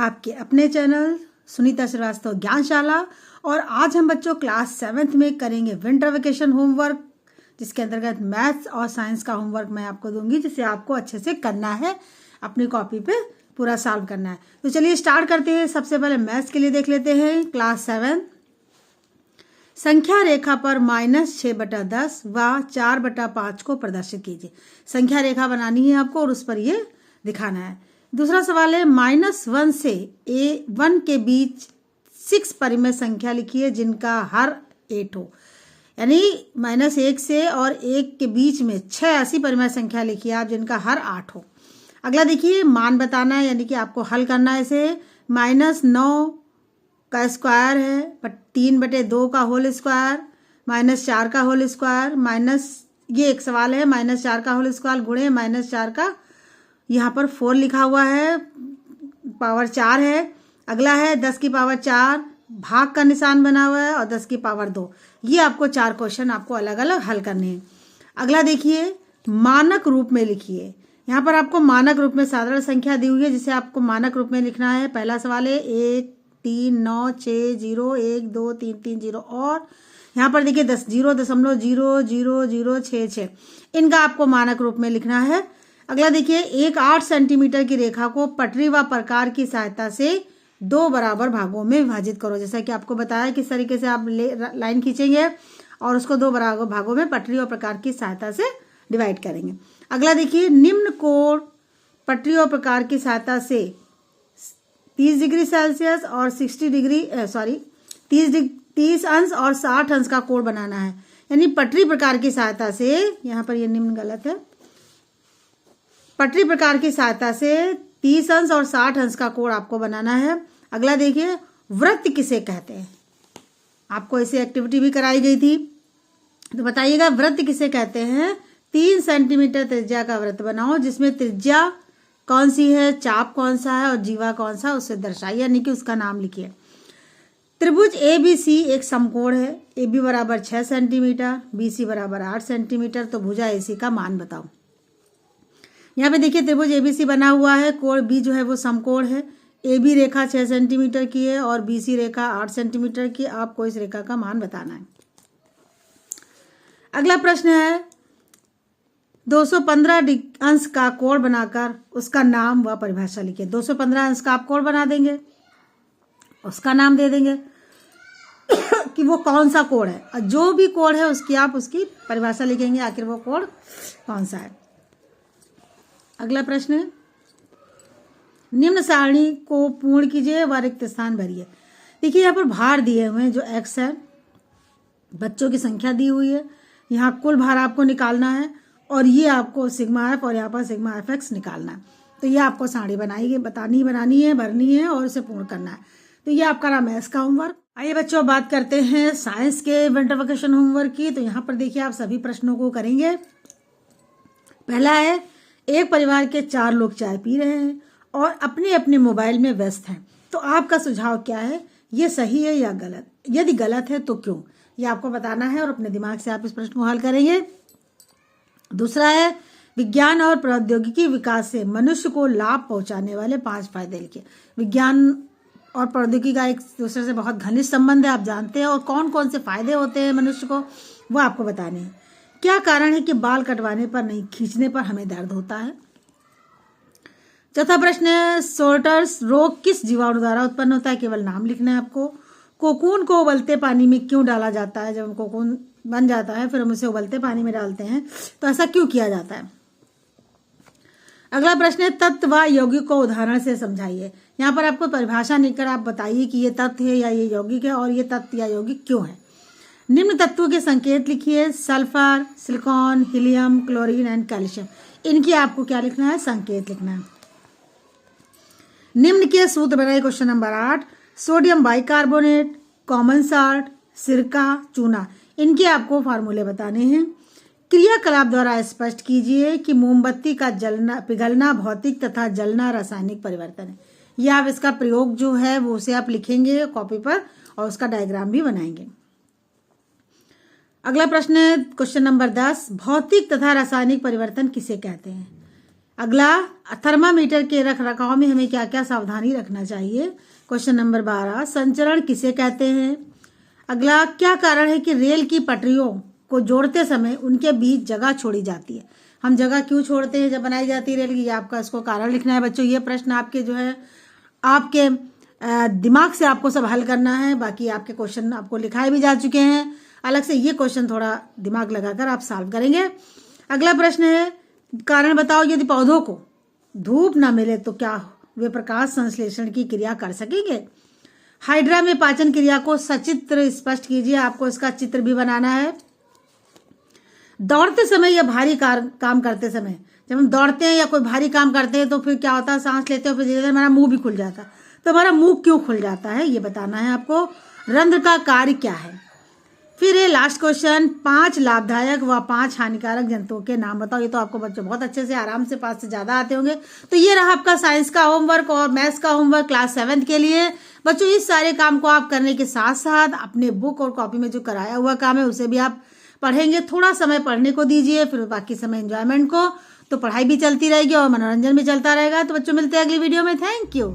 आपके अपने चैनल सुनीता श्रीवास्तव ज्ञानशाला। और आज हम बच्चों क्लास 7th में करेंगे विंटर वेकेशन होमवर्क, जिसके अंतर्गत मैथ्स और साइंस का होमवर्क मैं आपको दूंगी, जिसे आपको अच्छे से करना है, अपनी कॉपी पे पूरा सॉल्व करना है। तो चलिए स्टार्ट करते हैं। सबसे पहले मैथ्स के लिए देख लेते हैं। क्लास 7 संख्या रेखा पर -6/10 व 4/5 को प्रदर्शित कीजिए। संख्या रेखा बनानी है आपको और उस पर ये दिखाना है। दूसरा सवाल है -1 से 1 के बीच 6 परिमेय संख्या लिखिए जिनका हर 8 हो। यानी -1 से और 1 के बीच में 6 ऐसी परिमेय संख्या लिखिए आप जिनका हर 8 हो। अगला देखिए मान बताना है, यानी कि आपको हल करना है इसे। -9 का स्क्वायर है 3/2 का होल स्क्वायर, -4 का होल स्क्वायर, ये एक सवाल है -4 का होल स्क्वायर गुणे -4 का, यहाँ पर 4 लिखा हुआ है, पावर 4 है। अगला है 10 की पावर 4, भाग का निशान बना हुआ है, और 10 की पावर 2। ये आपको 4 क्वेश्चन आपको अलग अलग हल करने हैं। अगला देखिए मानक रूप में लिखिए। यहाँ पर आपको मानक रूप में साधारण संख्या दी हुई है जिसे आपको मानक रूप में लिखना है। पहला सवाल है 1 3 9 6 0 1 2 3 3 0, और यहाँ पर देखिए 0.000066, इनका आपको मानक रूप में लिखना है। अगला देखिए एक 8 सेंटीमीटर की रेखा को पटरी व प्रकार की सहायता से 2 बराबर भागों में विभाजित करो। जैसा कि आपको बताया किस तरीके से आप लाइन खींचेंगे और उसको 2 बराबर भागों में पटरी और प्रकार की सहायता से डिवाइड करेंगे। अगला देखिए निम्न कोण पटरी और प्रकार की सहायता से 30 डिग्री सेल्सियस और 30 अंश और 60 अंश का कोण बनाना है। यानी पटरी प्रकार की सहायता से, यहाँ पर ये निम्न गलत है, पटरी प्रकार की सहायता से 30 अंश और 60 अंश का कोण आपको बनाना है। अगला देखिए वृत्त किसे कहते हैं। आपको ऐसी एक्टिविटी भी कराई गई थी, तो बताइएगा वृत्त किसे कहते हैं। 3 सेंटीमीटर त्रिज्या का वृत्त बनाओ जिसमें त्रिज्या कौन सी है, चाप कौन सा है और जीवा कौन सा, उससे दर्शाइए, यानी कि उसका नाम लिखिए। त्रिभुज ABC एक समकोण है। AB बराबर 6 सेंटीमीटर, BC बराबर 8 सेंटीमीटर, तो भुजा AC का मान बताओ। यहाँ पे देखिए त्रिभुज ABC बना हुआ है, कोण B जो है वो समकोण है। AB रेखा 6 सेंटीमीटर की है और BC रेखा 8 सेंटीमीटर की। आपको इस रेखा का मान बताना है। अगला प्रश्न है 215 अंश का कोण बनाकर उसका नाम व परिभाषा लिखिए। 215 अंश का आप कोण बना देंगे, उसका नाम दे देंगे कि वो कौन सा कोण है, और जो भी कोण है उसकी परिभाषा लिखेंगे, आखिर वो कोण कौन सा है। अगला प्रश्न है निम्न सारणी को पूर्ण कीजिए व रिक्त स्थान भरिए। देखिए यहाँ पर भार दिए हुए हैं, जो x है, बच्चों की संख्या दी हुई है, यहाँ कुल भार आपको निकालना है, और ये आपको सिग्मा एफ और यहाँ पर सिग्मा एफ एक्स निकालना है। तो ये आपको सारणी बनानी है, भरनी है और उसे पूर्ण करना है। तो ये आपका रहा मैथ्स का होमवर्क। आइए बच्चों बात करते हैं साइंस के विंटर वेकेशन होमवर्क की। तो यहाँ पर देखिए आप सभी प्रश्नों को करेंगे। पहला है एक परिवार के 4 लोग चाय पी रहे हैं और अपने अपने मोबाइल में व्यस्त हैं। तो आपका सुझाव क्या है, ये सही है या गलत? यदि गलत है तो क्यों, ये आपको बताना है और अपने दिमाग से आप इस प्रश्न को हल करेंगे। दूसरा है विज्ञान और प्रौद्योगिकी विकास से मनुष्य को लाभ पहुंचाने वाले 5 फायदे लिखिए। विज्ञान और प्रौद्योगिकी का एक दूसरे से बहुत घनिष्ठ संबंध है, आप जानते हैं, और कौन कौन से फायदे होते हैं मनुष्य को, वो आपको बताने हैं। क्या कारण है कि बाल कटवाने पर नहीं खींचने पर हमें दर्द होता है? चौथा प्रश्न है सोर्टर्स रोग किस जीवाणु द्वारा उत्पन्न होता है? केवल नाम लिखना है आपको। कोकून को उबलते पानी में क्यों डाला जाता है? जब कोकून बन जाता है फिर हम उसे उबलते पानी में डालते हैं, तो ऐसा क्यों किया जाता है? अगला प्रश्न है तत्व व यौगिक को उदाहरण से समझाइए। यहाँ पर आपको परिभाषा लिखकर आप बताइए कि ये तत्व है या ये यौगिक है, और ये तत्व या यौगिक क्यों है। निम्न तत्वों के संकेत लिखिए। Sulphur, silicon, helium, chlorine and calcium, इनकी आपको क्या लिखना है, संकेत लिखना है। निम्न के सूत्र बनाइए। Question number 8 sodium bicarbonate, common salt, सिरका, चूना, इनके आपको फार्मूले बताने हैं। क्रियाकलाप द्वारा स्पष्ट कीजिए कि मोमबत्ती का पिघलना भौतिक तथा जलना रासायनिक परिवर्तन है। यह आप इसका प्रयोग जो है वो उसे आप लिखेंगे कॉपी पर और उसका डायग्राम भी बनाएंगे। अगला प्रश्न है क्वेश्चन नंबर 10 भौतिक तथा रासायनिक परिवर्तन किसे कहते हैं? अगला, थर्मामीटर के रख रखाव में हमें क्या क्या सावधानी रखना चाहिए। क्वेश्चन नंबर 12, संचरण किसे कहते हैं। अगला, क्या कारण है कि रेल की पटरियों को जोड़ते समय उनके बीच जगह छोड़ी जाती है। हम जगह क्यों छोड़ते हैं जब बनाई जाती है रेल की, आपका इसको कारण लिखना है बच्चों। ये प्रश्न आपके जो है आपके दिमाग से आपको सब हल करना है। बाकी आपके क्वेश्चन आपको लिखाए भी जा चुके हैं, अलग से ये क्वेश्चन थोड़ा दिमाग लगाकर आप सॉल्व करेंगे। अगला प्रश्न है, कारण बताओ यदि पौधों को धूप ना मिले तो क्या वे प्रकाश संश्लेषण की क्रिया कर सकेंगे। हाइड्रा में पाचन क्रिया को सचित्र स्पष्ट कीजिए, आपको इसका चित्र भी बनाना है। दौड़ते समय या भारी काम करते समय, जब हम दौड़ते हैं या कोई भारी काम करते हैं तो फिर क्या होता है, सांस लेते हैं, फिर धीरे धीरे हमारा मुंह भी खुल जाता है। तो हमारा मुंह क्यों खुल जाता है ये बताना है आपको। रंध्र का कार्य क्या है। फिर ये लास्ट क्वेश्चन, 5 लाभदायक व 5 हानिकारक जंतुओं के नाम बताओ। ये तो आपको बच्चों बहुत अच्छे से आराम से 5 से ज्यादा आते होंगे। तो ये रहा आपका साइंस का होमवर्क और मैथ्स का होमवर्क क्लास 7th के लिए। बच्चों इस सारे काम को आप करने के साथ साथ अपने बुक और कॉपी में जो कराया हुआ काम है उसे भी आप पढ़ेंगे। थोड़ा समय पढ़ने को दीजिए, फिर बाकी समय एंजॉयमेंट को। तो पढ़ाई भी चलती रहेगी और मनोरंजन भी चलता रहेगा। तो बच्चों मिलते हैं अगली वीडियो में। Thank you.